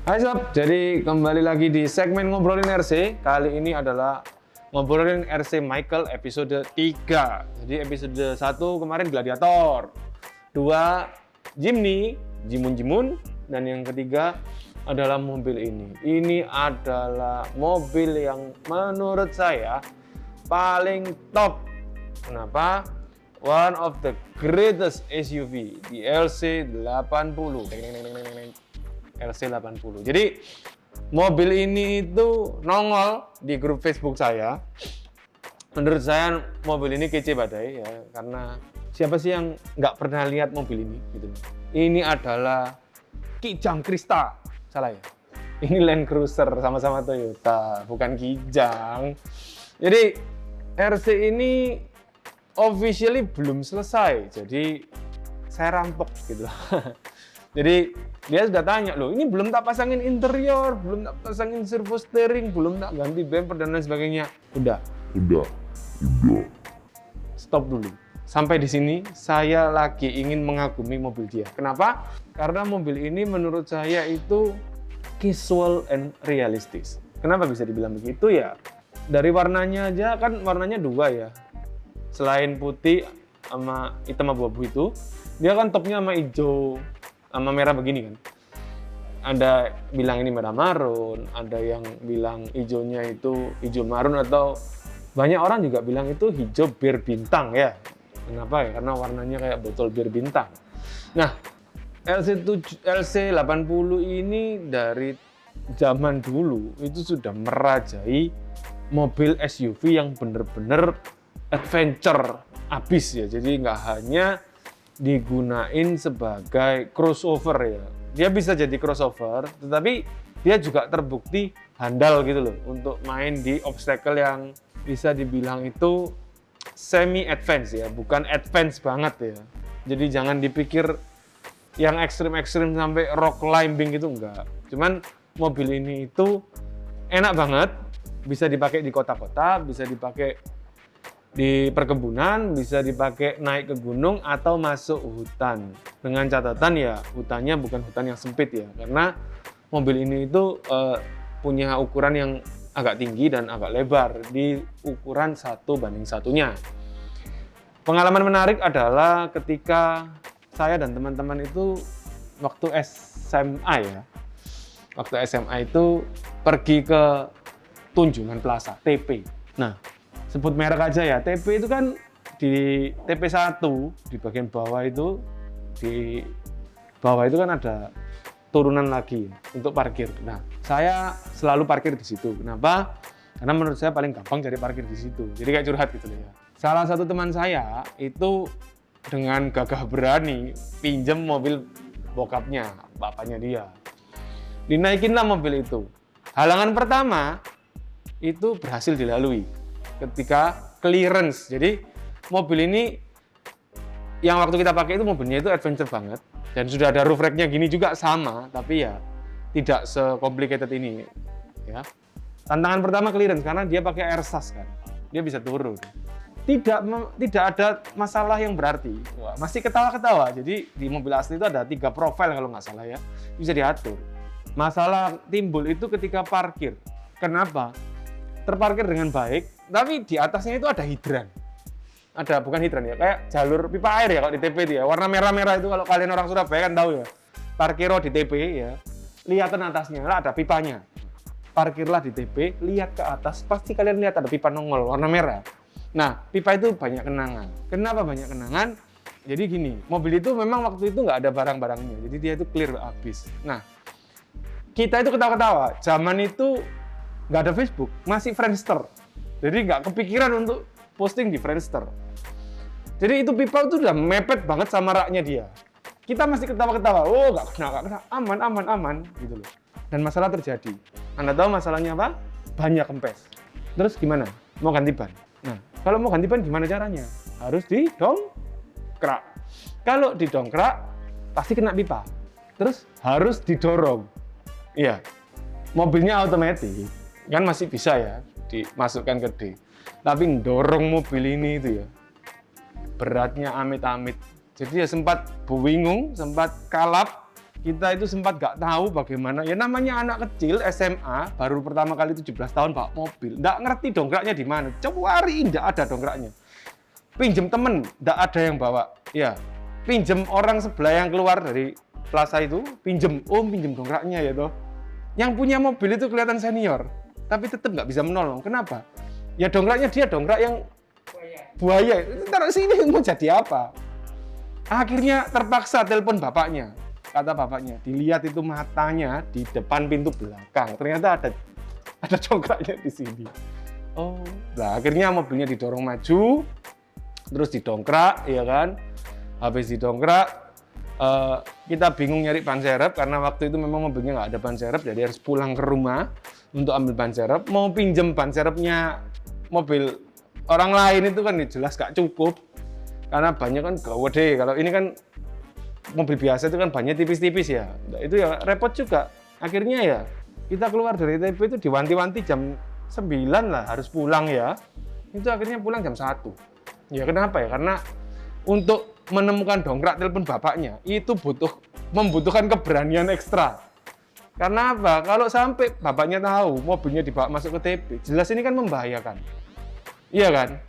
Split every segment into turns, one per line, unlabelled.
Hai sob, jadi kembali lagi di segmen Ngobrolin RC. Kali ini adalah Ngobrolin RC Michael episode 3. Jadi episode 1 kemarin Gladiator, 2 Jimny, Jimun, dan yang ketiga adalah mobil ini. Ini adalah mobil yang menurut saya paling top. Kenapa? One of the greatest SUV, di LC80. LC80. Jadi mobil ini itu nongol di grup Facebook saya. Menurut saya mobil ini kece badai ya, karena siapa sih yang nggak pernah lihat mobil ini gitu. Ini adalah Kijang Krista, salah ya? Ini Land Cruiser sama-sama Toyota, bukan Kijang. Jadi RC ini officially belum selesai, jadi saya rampok gitu. Jadi dia sudah tanya, loh ini belum tak pasangin interior, belum tak pasangin servo steering, belum tak ganti bumper dan lain sebagainya. Udah. Stop dulu. Sampai di sini saya lagi ingin mengagumi mobil dia. Kenapa? Karena mobil ini menurut saya itu casual and realistis. Kenapa bisa dibilang begitu ya? Dari warnanya aja, kan warnanya dua ya. Selain putih sama hitam abu-abu itu, dia kan topnya sama hijau sama merah begini kan. Ada bilang ini merah marun, ada yang bilang hijaunya itu hijau marun, atau banyak orang juga bilang itu hijau bir bintang ya. Kenapa ya? Karena warnanya kayak botol bir bintang. Nah, LC80 ini dari zaman dulu itu sudah merajai mobil SUV yang bener-bener adventure abis ya. Jadi nggak hanya digunain sebagai crossover ya. Dia bisa jadi crossover, tetapi dia juga terbukti handal gitu loh untuk main di obstacle yang bisa dibilang itu semi advance ya, bukan advance banget ya. Jadi jangan dipikir yang ekstrim-ekstrim sampai rock climbing gitu, enggak. Cuman mobil ini itu enak banget, bisa dipakai di kota-kota, bisa dipakai di perkebunan, bisa dipakai naik ke gunung atau masuk hutan. Dengan catatan ya hutannya bukan hutan yang sempit ya, karena mobil ini itu punya ukuran yang agak tinggi dan agak lebar di ukuran 1:1. Pengalaman menarik adalah ketika saya dan teman-teman itu waktu SMA ya, waktu SMA itu pergi ke Tunjungan Plaza, TP. Nah, sebut merek aja ya, TP itu kan di TP1 di bagian bawah itu, di bawah itu kan ada turunan lagi untuk parkir. Nah, saya selalu parkir di situ. Kenapa? Karena menurut saya paling gampang cari parkir di situ. Jadi kayak curhat gitu ya. Salah satu teman saya itu dengan gagah berani pinjem mobil bokapnya, bapaknya dia. Dinaikinlah mobil itu. Halangan pertama itu berhasil dilalui ketika clearance. Jadi mobil ini yang waktu kita pakai itu mobilnya itu adventure banget, dan sudah ada roof rack-nya gini juga sama, tapi ya tidak se-complicated ini ya. Tantangan pertama clearance karena dia pakai air sus kan. Dia bisa turun. Tidak ada masalah yang berarti. Wah, masih ketawa-ketawa. Jadi di mobil asli itu ada 3 profil kalau nggak salah ya. Bisa diatur. Masalah timbul itu ketika parkir. Kenapa? Terparkir dengan baik, tapi di atasnya itu ada hidran. Ada, bukan hidran ya, kayak jalur pipa air ya kalau di TP itu ya. Warna merah-merah itu kalau kalian orang Surabaya kan tahu ya. Parkiro di TP ya, lihatan atasnya, lah ada pipanya. Parkirlah di TP, lihat ke atas, pasti kalian lihat ada pipa nongol warna merah. Nah, pipa itu banyak kenangan. Kenapa banyak kenangan? Jadi gini, mobil itu memang waktu itu nggak ada barang-barangnya, jadi dia itu clear habis. Nah, kita itu ketawa-ketawa, zaman itu nggak ada Facebook, masih Friendster. Jadi nggak kepikiran untuk posting di Friendster. Jadi itu pipa itu udah mepet banget sama raknya dia. Kita masih ketawa-ketawa, oh nggak kena, aman, gitu loh. Dan masalah terjadi. Anda tahu masalahnya apa? Banyak kempes. Terus gimana? Mau ganti ban. Nah, kalau mau ganti ban gimana caranya? Harus didongkrak. Kalau didongkrak, pasti kena pipa. Terus harus didorong. Iya, mobilnya otomatis. Kan masih bisa ya dimasukkan ke D. Tapi dorong mobil ini itu ya beratnya amit-amit. Jadi ya sempat bingung, sempat kalap, kita itu sempat nggak tahu bagaimana, ya namanya anak kecil SMA, baru pertama kali 17 tahun bawa mobil, nggak ngerti dongkraknya di mana, coba cari, nggak ada dongkraknya. Pinjem temen, nggak ada yang bawa, ya pinjem orang sebelah yang keluar dari plaza itu, pinjem dongkraknya ya toh. Yang punya mobil itu kelihatan senior, tapi tetap nggak bisa menolong, kenapa? Ya dongkraknya dia dongkrak yang buaya, taruh sini mau jadi apa? Akhirnya terpaksa telepon bapaknya. Kata bapaknya, dilihat itu matanya di depan pintu belakang. Ternyata ada dongkraknya di sini. Oh, nah akhirnya mobilnya didorong maju, terus didongkrak, ya kan? Habis didongkrak, kita bingung nyari ban serep karena waktu itu memang mobilnya nggak ada ban serep, jadi harus pulang ke rumah untuk ambil ban serep. Mau pinjem ban serepnya mobil orang lain itu kan jelas nggak cukup, karena bannya kan gede. Kalau ini kan mobil biasa itu kan bannya tipis-tipis ya, nah, itu ya repot juga. Akhirnya ya kita keluar dari TP itu diwanti-wanti jam 9 lah harus pulang ya. Itu akhirnya pulang jam 1. Ya kenapa ya? Karena untuk menemukan dongkrak telepon bapaknya itu membutuhkan keberanian ekstra. Karena apa? Kalau sampai bapaknya tahu mobilnya dibawa masuk ke TP, jelas ini kan membahayakan. Iya kan?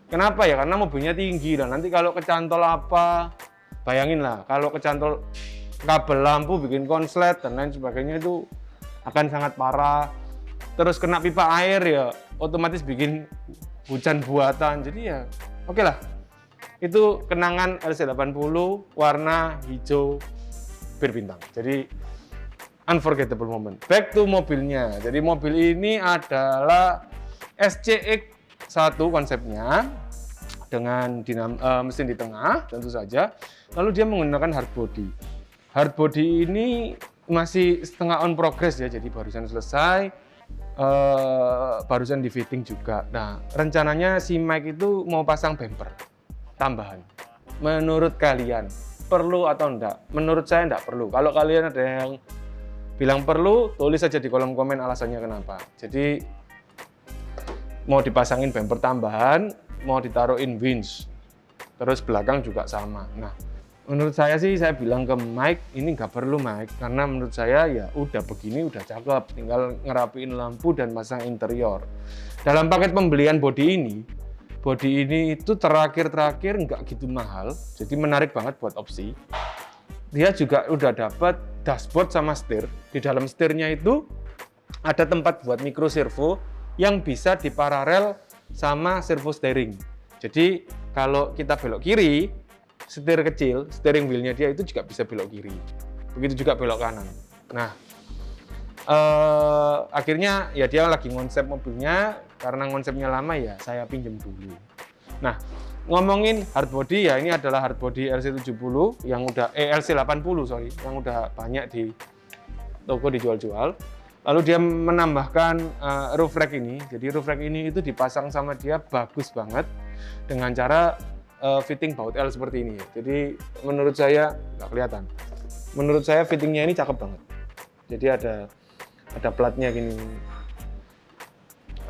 Kenapa ya? Karena mobilnya tinggi dan nanti kalau kecantol apa, bayangin lah, kalau kecantol kabel lampu, bikin konslet, dan lain sebagainya itu akan sangat parah. Terus kena pipa air ya, otomatis bikin hujan buatan. Jadi ya, oke lah. Itu kenangan LC80 warna hijau bir bintang. Jadi, unforgettable moment. Back to mobilnya. Jadi mobil ini adalah SCX1 konsepnya, dengan mesin di tengah tentu saja. Lalu dia menggunakan hard body. Hard body ini masih setengah on progress ya, jadi barusan selesai, barusan di fitting juga. Nah, rencananya si Mike itu mau pasang bumper tambahan. Menurut kalian perlu atau enggak? Menurut saya enggak perlu. Kalau kalian ada yang bilang perlu, tulis saja di kolom komen alasannya kenapa. Jadi mau dipasangin bumper tambahan, mau ditaruhin winch, terus belakang juga sama. Nah, menurut saya sih, saya bilang ke Mike, ini nggak perlu Mike, karena menurut saya ya udah begini udah cakep, tinggal ngerapiin lampu dan pasang interior. Dalam paket pembelian body ini itu terakhir nggak gitu mahal, jadi menarik banget buat opsi. Dia juga udah dapat dashboard sama setir. Di dalam setirnya itu ada tempat buat micro servo yang bisa diparalel sama servo steering. Jadi kalau kita belok kiri, setir kecil, steering wheel-nya dia itu juga bisa belok kiri. Begitu juga belok kanan. Nah, akhirnya ya dia lagi konsep mobilnya, karena konsepnya lama ya saya pinjem dulu. Nah, ngomongin hard body ya, ini adalah hard body LC70 yang udah LC80 yang udah banyak di toko dijual-jual. Lalu dia menambahkan roof rack ini. Jadi roof rack ini itu dipasang sama dia bagus banget dengan cara fitting baut L seperti ini. Jadi menurut saya nggak kelihatan. Menurut saya fittingnya ini cakep banget. Jadi ada platnya gini.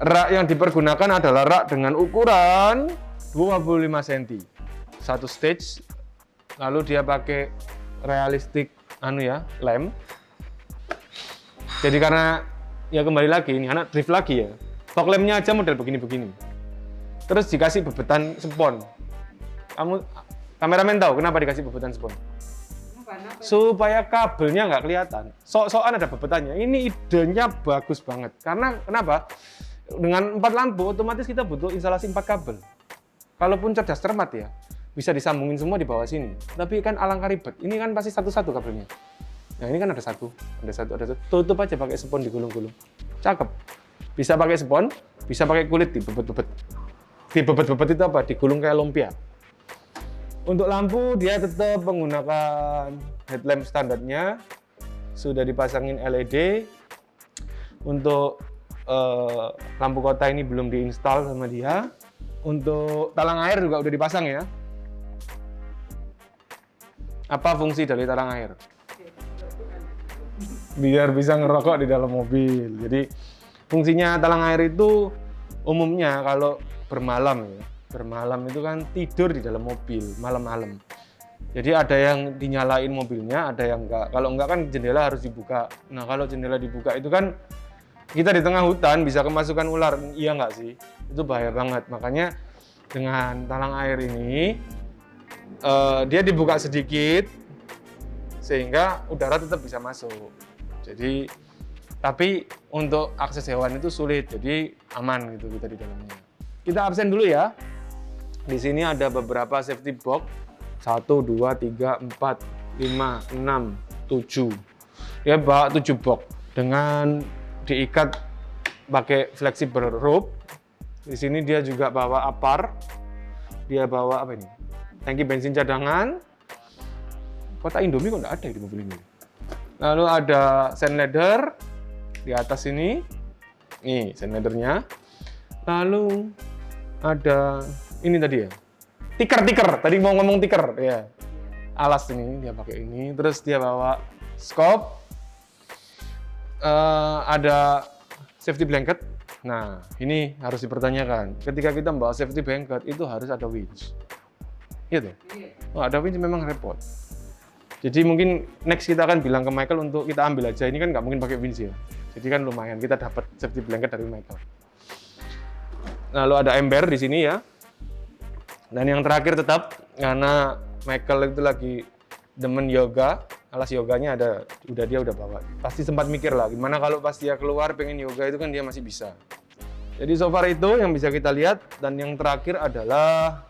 Rak yang dipergunakan adalah rak dengan ukuran 25 cm. Satu stage. Lalu dia pakai realistic lem. Jadi karena ya kembali lagi ini anak drift lagi ya, fog lampnya aja model begini-begini. Terus dikasih bebetan spon. Kamu kameramen tahu kenapa dikasih bebetan spon? Supaya kabelnya nggak kelihatan. Sok-sokan ada bebetannya. Ini idenya bagus banget. Karena kenapa? Dengan 4 lampu otomatis kita butuh instalasi 4 kabel. Kalaupun cerdas cermat ya, bisa disambungin semua di bawah sini. Tapi kan alangkah ribet. Ini kan pasti satu-satu kabelnya. Nah ini kan ada satu. Tutup aja pakai spon digulung-gulung. Cakep. Bisa pakai spon, bisa pakai kulit dibebet-bebet. Dibebet-bebet itu apa? Digulung kayak lumpia. Untuk lampu dia tetap menggunakan headlamp standarnya. Sudah dipasangin LED. Untuk lampu kota ini belum diinstal sama dia. Untuk talang air juga udah dipasang ya. Apa fungsi dari talang air? Biar bisa ngerokok di dalam mobil. Jadi fungsinya talang air itu umumnya kalau bermalam ya. Bermalam itu kan tidur di dalam mobil malam-malam. Jadi ada yang dinyalain mobilnya, ada yang enggak. Kalau enggak kan jendela harus dibuka. Nah kalau jendela dibuka itu kan kita di tengah hutan bisa kemasukan ular, iya nggak sih? Itu bahaya banget. Makanya dengan talang air ini dia dibuka sedikit sehingga udara tetap bisa masuk. Jadi tapi untuk akses hewan itu sulit, jadi aman gitu kita di dalamnya. Kita absen dulu ya. Di sini ada beberapa safety box. 1, 2, 3, 4, 5, 6, 7. Dia bawa 7 box dengan diikat pakai fleksibel rope. Di sini dia juga bawa apar. Dia bawa apa ini? Tangki bensin cadangan. Kotak Indomie kok nggak ada di mobil ini. Lalu ada sand ladder di atas ini. Nih sand laddernya. Lalu ada ini tadi ya. Tiker. Tadi mau ngomong tiker ya. Alas ini dia pakai ini. Terus dia bawa scope. Ada safety blanket. Nah, ini harus dipertanyakan. Ketika kita membawa safety blanket itu harus ada winch. Iya tuh. Oh, ada winch memang repot. Jadi mungkin next kita akan bilang ke Michael untuk kita ambil aja. Ini kan nggak mungkin pakai winch ya. Jadi kan lumayan kita dapat safety blanket dari Michael. Lalu ada ember di sini ya. Dan yang terakhir tetap karena Michael itu lagi demen yoga, alas yoganya ada, dia udah bawa. Pasti sempat mikir lah, gimana kalau pas dia keluar pengen yoga itu kan dia masih bisa. Jadi so far itu yang bisa kita lihat, dan yang terakhir adalah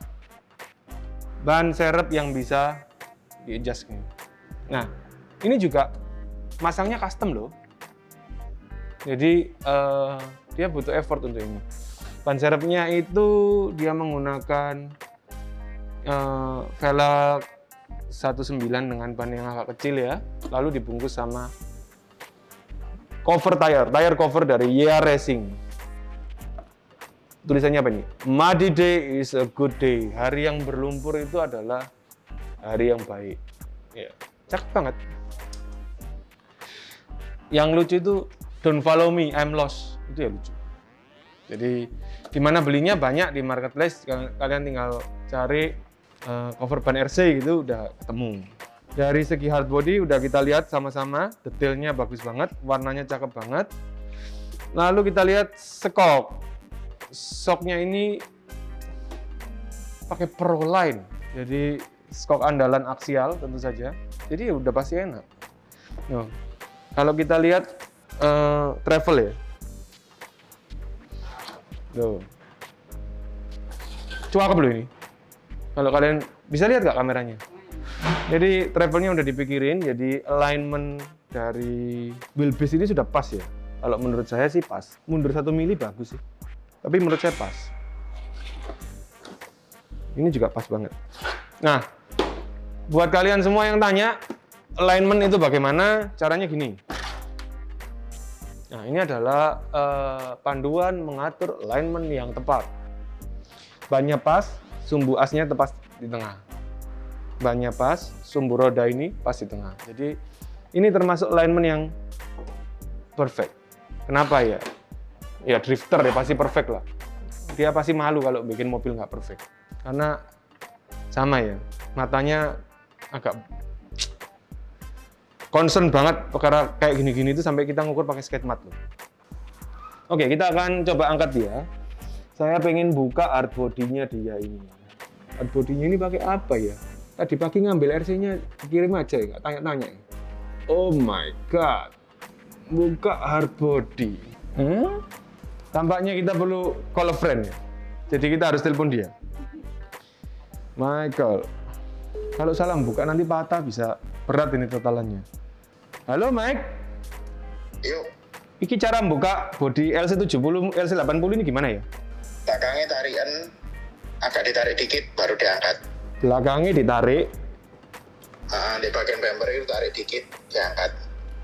ban serep yang bisa di-adjust. Nah, ini juga masangnya custom loh. Jadi dia butuh effort untuk ini. Ban serepnya itu dia menggunakan velg 19 dengan ban yang agak kecil ya, lalu dibungkus sama cover tire cover dari YR Racing. Tulisannya apa nih? Muddy day is a good day. Hari yang berlumpur itu adalah hari yang baik. Ya, cakep banget. Yang lucu itu don't follow me, I'm lost. Itu ya lucu. Jadi di mana belinya banyak di marketplace, kalian tinggal cari cover ban RC gitu udah ketemu. Dari segi hard body udah kita lihat sama-sama, detailnya bagus banget, warnanya cakep banget. Lalu kita lihat sekok. Soknya ini pakai Proline, jadi skok andalan aksial tentu saja. Jadi udah pasti enak. Nah, kalau kita lihat travel ya. Tuh. Cakep loh ini. Kalau kalian bisa lihat nggak kameranya? Jadi travelnya udah dipikirin, jadi alignment dari wheelbase ini sudah pas ya. Kalau menurut saya sih pas. Mundur 1 mili bagus sih. Tapi menurut saya pas. Ini juga pas banget. Nah, buat kalian semua yang tanya, alignment itu bagaimana? Caranya gini. Nah, ini adalah panduan mengatur alignment yang tepat. Bannya pas, sumbu asnya tepat di tengah. Bannya pas, sumbu roda ini pas di tengah. Jadi ini termasuk alignment yang perfect. Kenapa ya? Ya drifter ya pasti perfect lah. Dia pasti malu kalau bikin mobil nggak perfect. Karena sama ya, matanya agak concern banget perkara kayak gini-gini itu sampai kita ngukur pakai skate mat loh. Oke, kita akan coba angkat dia. Saya pengen buka hard body-nya dia ini. Hard body-nya ini pakai apa ya? Tadi pagi ngambil RC-nya dikirim aja ya, nggak tanya-tanya. Oh my god, buka hard body. Tampaknya kita perlu call a friend ya. Jadi kita harus telepon dia. Michael, kalau salah buka nanti patah bisa berat ini totalannya. Halo Mike.
Yuk.
Iki cara buka bodi LC70, LC80 ini gimana ya?
Belakangnya tarikan agak ditarik dikit baru diangkat.
Belakangnya ditarik.
Di bagian bumper itu tarik dikit diangkat.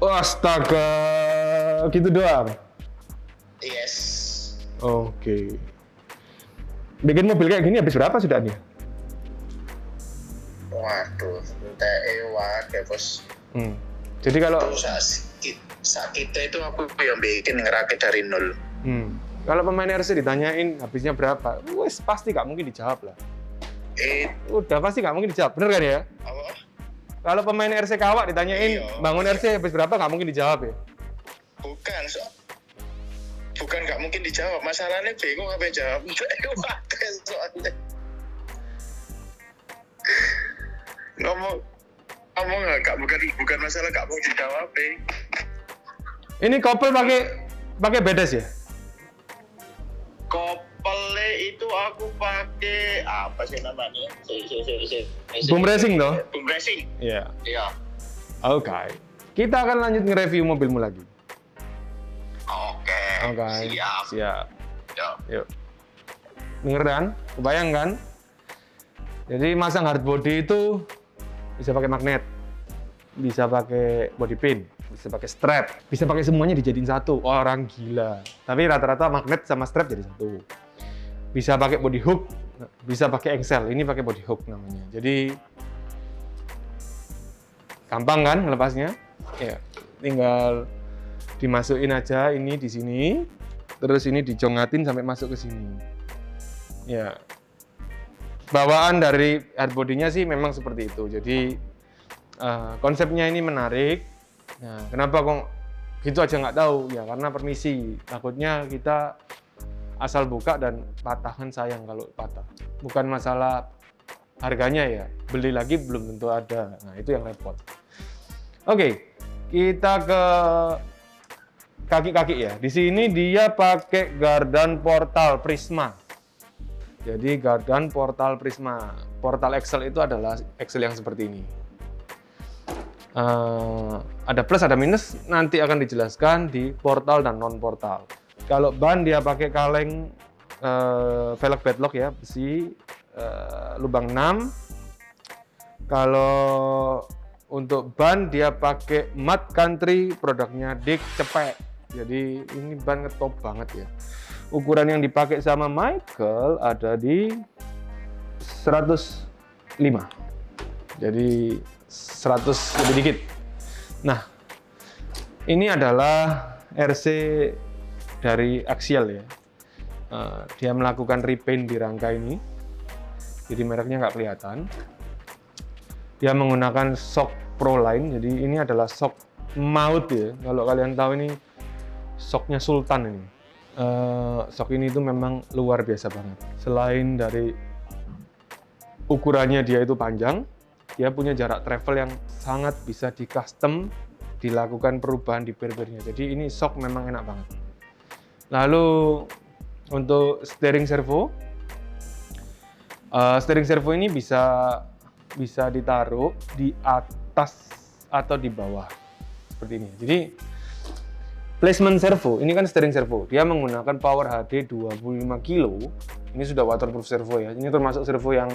Astaga, gitu doang.
Yes.
Oke. Bikin mobil kayak gini habis berapa sudah nih?
Waduh, waduh bos.
Jadi kalau
kita itu aku yang bikin ngerakit dari nol.
Kalau pemain RC ditanyain habisnya berapa, wes pasti gak mungkin dijawab lah. Udah pasti gak mungkin dijawab, bener kan ya?
Apa?
Kalau pemain RC Kawak ditanyain
Iya.
bangun RC habis berapa, nggak mungkin dijawab ya.
Bukan, bukan nggak mungkin dijawab. Masalahnya bingung apa yang jawab. Soalnya ngomong nggak, bukan masalah nggak mau dijawab.
Ini Kopel pakai bedes ya?
Kopelnya itu aku pakai apa sih namanya?
Boom Racing toh?
Boom Racing.
Iya.
Iya.
Oke. Kita akan lanjut nge-review mobilmu lagi.
Oke. Siap.
Siap.
Ya.
Yuk. Denger kan? Kebayang kan? Jadi masang hard body itu bisa pakai magnet, bisa pakai body pin, bisa pakai strap, bisa pakai semuanya dijadiin satu. Orang gila. Tapi rata-rata magnet sama strap jadi satu. Bisa pakai body hook, bisa pakai engsel. Ini pakai body hook namanya. Jadi gampang kan melepasnya? Ya, tinggal dimasukin aja ini di sini, terus ini dicongatin sampai masuk ke sini. Ya. Bawaan dari hard body-nya sih memang seperti itu. Jadi konsepnya ini menarik. Nah, kenapa kok gitu aja nggak tahu? Ya karena permisi. Takutnya kita asal buka dan patah, kan sayang kalau patah. Bukan masalah harganya ya. Beli lagi belum tentu ada. Nah itu yang repot. Oke, kita ke kaki-kaki ya. Di sini dia pakai gardan portal Prisma. Jadi gardan portal Prisma. Portal Excel itu adalah Excel yang seperti ini. Ada plus, ada minus. Nanti akan dijelaskan di portal dan non portal. Kalau ban dia pakai kaleng velg bedlock ya, besi lubang 6. Kalau untuk ban dia pakai Mud Country, produknya Dick Cepek. Jadi ini ban ngetop banget ya. Ukuran yang dipakai sama Michael ada di 105. Jadi 100 lebih dikit. Nah, ini adalah RC dari Axial ya. Dia melakukan repaint di rangka ini. Jadi mereknya nggak kelihatan. Dia menggunakan shock Proline. Jadi ini adalah shock maut ya. Kalau kalian tahu ini shocknya Sultan ini. Shock ini itu memang luar biasa banget. Selain dari ukurannya dia itu panjang, dia punya jarak travel yang sangat bisa di custom, dilakukan perubahan di bar-barnya. Jadi ini shock memang enak banget. Lalu untuk steering servo ini bisa ditaruh di atas atau di bawah seperti ini. Jadi placement servo, ini kan steering servo. Dia menggunakan power HD 25 kilo. Ini sudah waterproof servo ya. Ini termasuk servo yang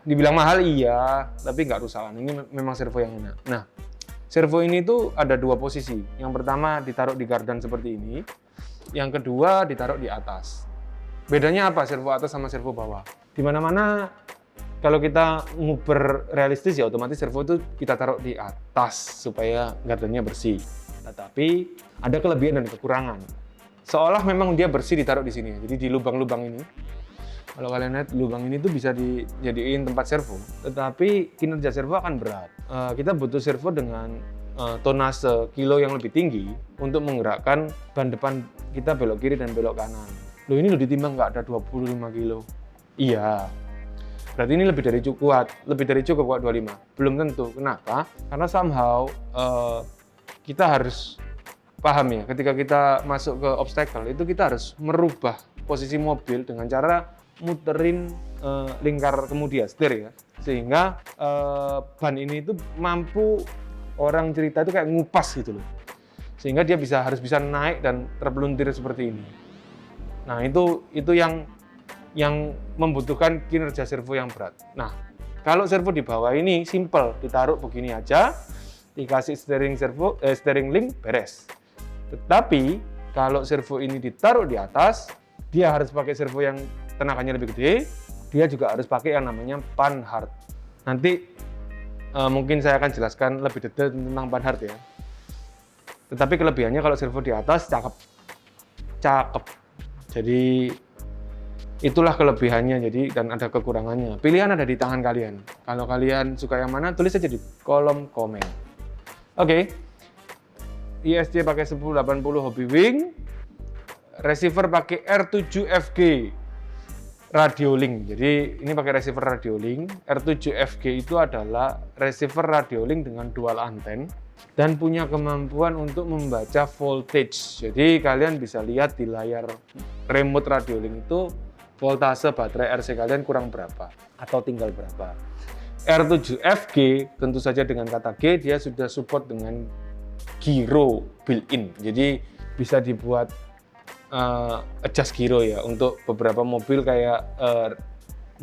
dibilang mahal iya, tapi nggak rusakan. Ini memang servo yang enak. Nah, servo ini tuh ada dua posisi. Yang pertama ditaruh di gardan seperti ini. Yang kedua ditaruh di atas. Bedanya apa servo atas sama servo bawah? Di mana-mana kalau kita nguber realistis ya otomatis servo itu kita taruh di atas supaya gardannya bersih. Tetapi ada kelebihan dan kekurangan. Seolah memang dia bersih ditaruh di sini. Jadi di lubang-lubang ini, kalau kalian lihat lubang ini tuh bisa dijadiin tempat servo. Tetapi kinerja servo akan berat. Kita butuh servo dengan tonase kilo yang lebih tinggi untuk menggerakkan ban depan kita belok kiri dan belok kanan. Loh ini loh ditimbang nggak ada 25 kilo. Iya. Berarti ini lebih dari cukup kuat 25. Belum tentu. Kenapa? Karena somehow kita harus paham ya, ketika kita masuk ke obstacle itu kita harus merubah posisi mobil dengan cara muterin lingkar kemudi setir ya, sehingga ban ini itu mampu, orang cerita itu kayak ngupas gitu loh, sehingga dia harus bisa naik dan terpelintir seperti ini. Nah itu yang membutuhkan kinerja servo yang berat. Nah kalau servo di bawah ini simple, ditaruh begini aja, dikasih steering link beres. Tetapi kalau servo ini ditaruh di atas, dia harus pakai servo yang tenaganya lebih gede. Dia juga harus pakai yang namanya Panhard. Nanti mungkin saya akan jelaskan lebih detail tentang Panhard ya. Tetapi kelebihannya kalau servo di atas cakep. Jadi Itulah kelebihannya, jadi dan ada kekurangannya. Pilihan ada di tangan kalian. Kalau kalian suka yang mana, tulis aja di kolom komen. Oke. ISC pakai 1080 Hobby-Wing. Receiver pakai R7FG Radio Link. Jadi ini pakai receiver Radio Link. R7FG itu adalah receiver Radio Link dengan dual anten dan punya kemampuan untuk membaca voltage. Jadi kalian bisa lihat di layar remote Radio Link itu voltase baterai RC kalian kurang berapa atau tinggal berapa. R7FG tentu saja dengan kata G dia sudah support dengan gyro built-in. Jadi bisa dibuat adjust gyro ya untuk beberapa mobil kayak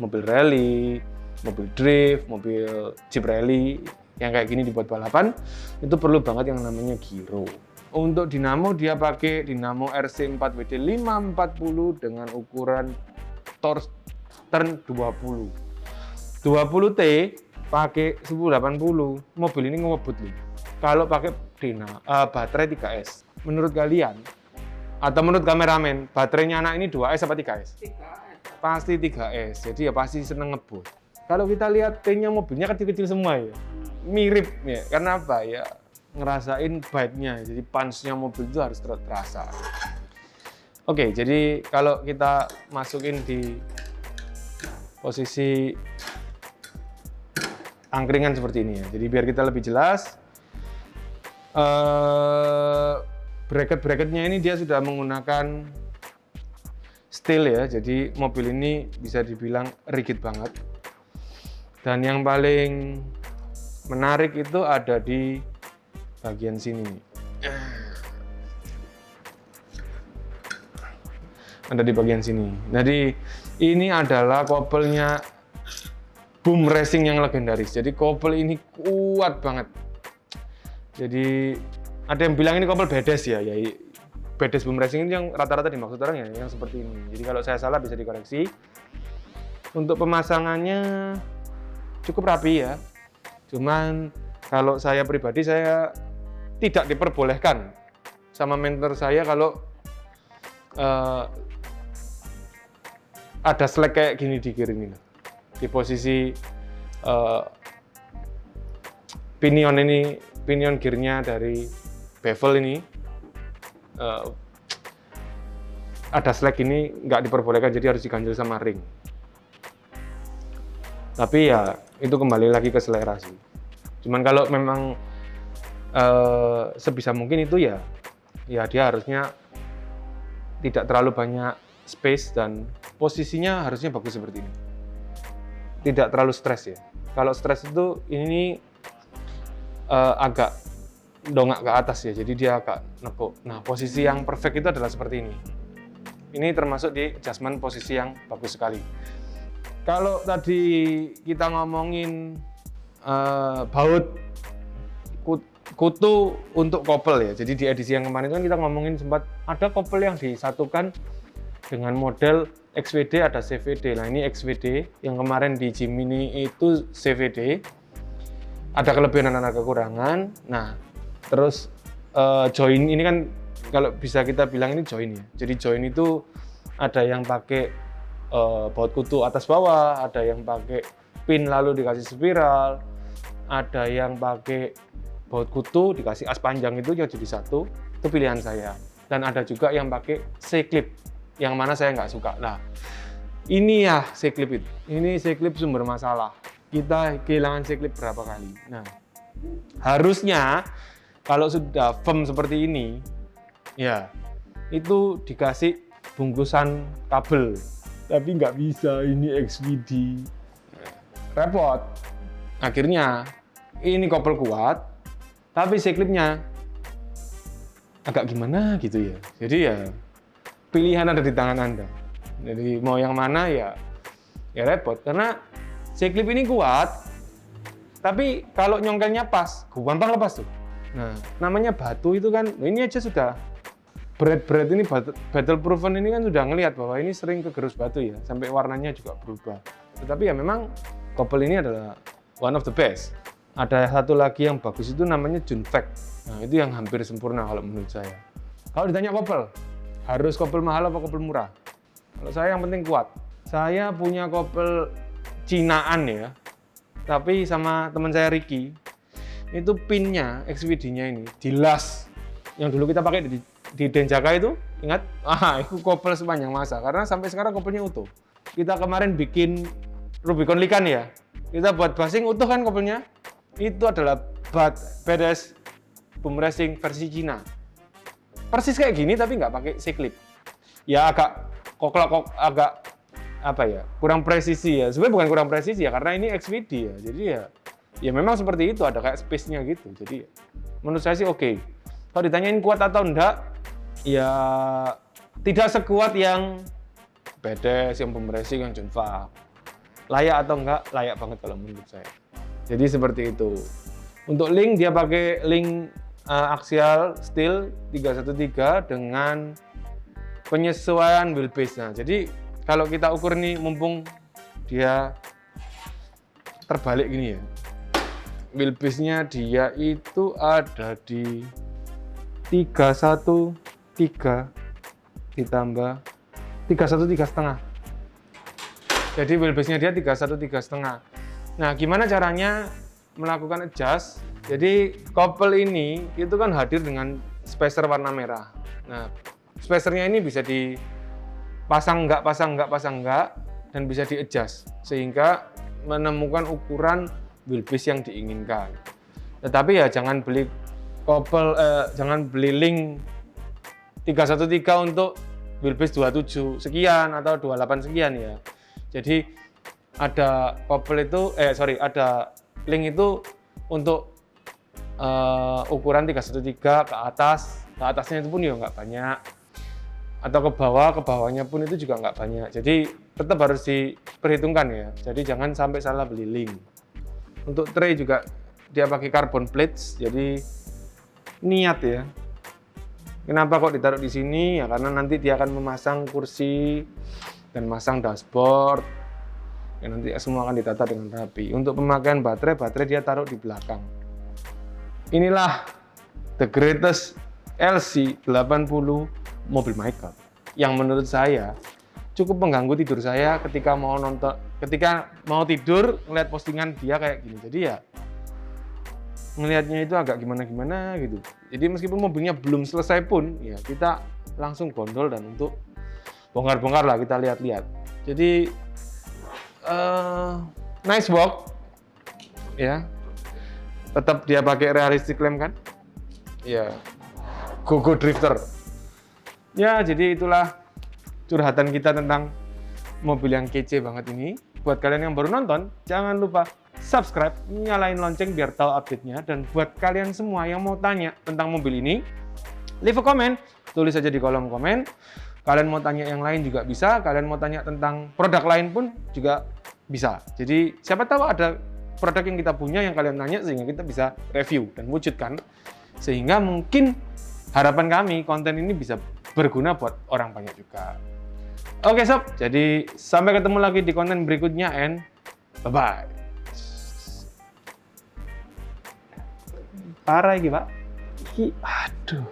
mobil rally, mobil drift, mobil Jeep rally yang kayak gini dibuat balapan itu perlu banget yang namanya gyro. Untuk dinamo dia pakai dinamo RC4WD 540 dengan ukuran torque turn 20. 20T pakai 1080. Mobil ini ngebut nih. Kalau pakai baterai 3S. Menurut kalian atau menurut kameramen, baterainya anak ini 2S apa 3S?
3S.
Pasti 3S. Jadi ya pasti seneng ngebut. Kalau kita lihat T-nya mobilnya kecil-kecil semua ya. Mirip ya. Karena apa ya? Ngerasain bite-nya. Jadi punch-nya mobil itu harus terasa. Oke, jadi kalau kita masukin di posisi angkringan seperti ini ya. Jadi biar kita lebih jelas, bracket-bracketnya ini dia sudah menggunakan steel ya. Jadi mobil ini bisa dibilang rigid banget. Dan yang paling menarik itu ada di bagian sini. Ada di bagian sini. Jadi ini adalah kopelnya Boom Racing yang legendaris. Jadi kopel ini kuat banget. Jadi ada yang bilang ini kopel bedes ya. Bedes Boom Racing ini yang rata-rata dimaksud orang ya yang seperti ini. Jadi kalau saya salah bisa dikoreksi. Untuk pemasangannya cukup rapi ya. Cuman kalau saya pribadi saya tidak diperbolehkan sama mentor saya kalau ada slack kayak gini di kiri ini, di posisi pinion gearnya dari bevel ini ada slack ini nggak diperbolehkan, jadi harus diganjel sama ring. Tapi ya itu kembali lagi ke selera sih. Cuman kalau memang sebisa mungkin itu ya dia harusnya tidak terlalu banyak space dan posisinya harusnya bagus seperti ini. Tidak terlalu stres ya. Kalau stres itu ini agak dongak ke atas ya, jadi dia agak nekuk. Nah, posisi yang perfect itu adalah seperti ini. Ini termasuk di adjustment posisi yang bagus sekali. Kalau tadi kita ngomongin baut kutu untuk kopel ya, jadi di edisi yang kemarin kan kita ngomongin sempat ada kopel yang disatukan dengan model XWD ada CVD. Nah ini XWD yang kemarin di Jimny itu CVD. Ada kelebihan dan ada kekurangan. Nah terus join ini kan kalau bisa kita bilang ini join ya. Jadi join itu ada yang pakai baut kutu atas bawah, ada yang pakai pin lalu dikasih spiral, ada yang pakai baut kutu dikasih as panjang itu jadi satu. Itu pilihan saya. Dan ada juga yang pakai C-clip, yang mana saya nggak suka. Nah, ini ya C-clip itu. Ini C-clip sumber masalah. Kita kehilangan C-clip berapa kali. Nah, harusnya kalau sudah firm seperti ini, ya itu dikasih bungkusan kabel. Tapi nggak bisa, ini XVD. Repot. Akhirnya, ini kopel kuat, tapi C-clipnya agak gimana gitu ya. Jadi ya pilihan ada di tangan Anda. Jadi mau yang mana ya repot karena C-clip ini kuat, tapi kalau nyongkelnya pas, gampang lepas tuh. Nah, namanya batu itu kan, ini aja sudah berat ini battle proven ini kan sudah ngelihat bahwa ini sering kegerus batu ya, sampai warnanya juga berubah. Tetapi ya memang kopel ini adalah one of the best. Ada satu lagi yang bagus itu namanya Junfect. Nah, itu yang hampir sempurna kalau menurut saya. Kalau ditanya kopel, harus kopel mahal apa kopel murah? Kalau saya yang penting kuat. Saya punya kopel Cinaan ya, tapi sama teman saya Ricky, itu pinnya XVD-nya ini dilas. Yang dulu kita pakai di Denjaka itu, ingat? Itu kopel sepanjang masa, karena sampai sekarang kopelnya utuh. Kita kemarin bikin Rubicon Likan ya, kita buat basing utuh kan kopelnya. Itu adalah BDS boom racing versi Cina. Persis kayak gini tapi nggak pakai C-clip. Ya agak agak apa ya, kurang presisi ya. Sebenarnya bukan kurang presisi ya, karena ini XVD ya. Jadi ya memang seperti itu, ada kayak space-nya gitu. Jadi menurut saya sih oke. Kalau ditanyain kuat atau enggak, ya tidak sekuat yang BDS, yang boom racing, yang Junfa. Layak atau enggak? Layak banget kalau menurut saya. Jadi seperti itu. Untuk link dia pakai link axial steel 313 dengan penyesuaian wheelbase. Nah, jadi kalau kita ukur nih, mumpung dia terbalik gini ya, wheelbase-nya dia itu ada di 313 ditambah 313,5. Jadi wheelbase-nya dia 313,5. Nah, gimana caranya melakukan adjust? Jadi kopel ini itu kan hadir dengan spacer warna merah. Nah, spacernya ini bisa dipasang enggak, dan bisa di-adjust sehingga menemukan ukuran wheelbase yang diinginkan. Tetapi ya jangan beli jangan beli link 313 untuk wheelbase 27 sekian atau 28 sekian ya. Jadi ada ada link itu untuk ukuran 313 ke atasnya itu pun ya nggak banyak, atau ke bawahnya pun itu juga nggak banyak. Jadi tetap harus diperhitungkan ya. Jadi jangan sampai salah beli link. Untuk tray juga dia pakai carbon plates, jadi niat ya. Kenapa kok ditaruh di sini? Ya karena nanti dia akan memasang kursi dan masang dashboard. Ya, nanti semua akan ditata dengan rapi. Untuk pemakaian baterai dia taruh di belakang. Inilah the greatest LC80 mobil Michael yang menurut saya cukup mengganggu tidur saya ketika mau tidur ngeliat postingan dia kayak gini. Jadi ya ngelihatnya itu agak gimana gitu. Jadi meskipun mobilnya belum selesai pun ya kita langsung gondol dan untuk bongkar-bongkar lah, kita lihat-lihat. Jadi nice walk ya. Tetap dia pakai realistic lamp kan? Ya. Go drifter. Ya, jadi itulah curhatan kita tentang mobil yang kece banget ini. Buat kalian yang baru nonton, jangan lupa subscribe, nyalain lonceng biar tahu update-nya. Dan buat kalian semua yang mau tanya tentang mobil ini, leave a comment, tulis aja di kolom komen. Kalian mau tanya yang lain juga bisa, kalian mau tanya tentang produk lain pun juga bisa. Jadi siapa tahu ada produk yang kita punya yang kalian tanya sehingga kita bisa review dan wujudkan. Sehingga mungkin harapan kami konten ini bisa berguna buat orang banyak juga. Oke sob, jadi sampai ketemu lagi di konten berikutnya and bye-bye. Parah iki, Pak. Aduh.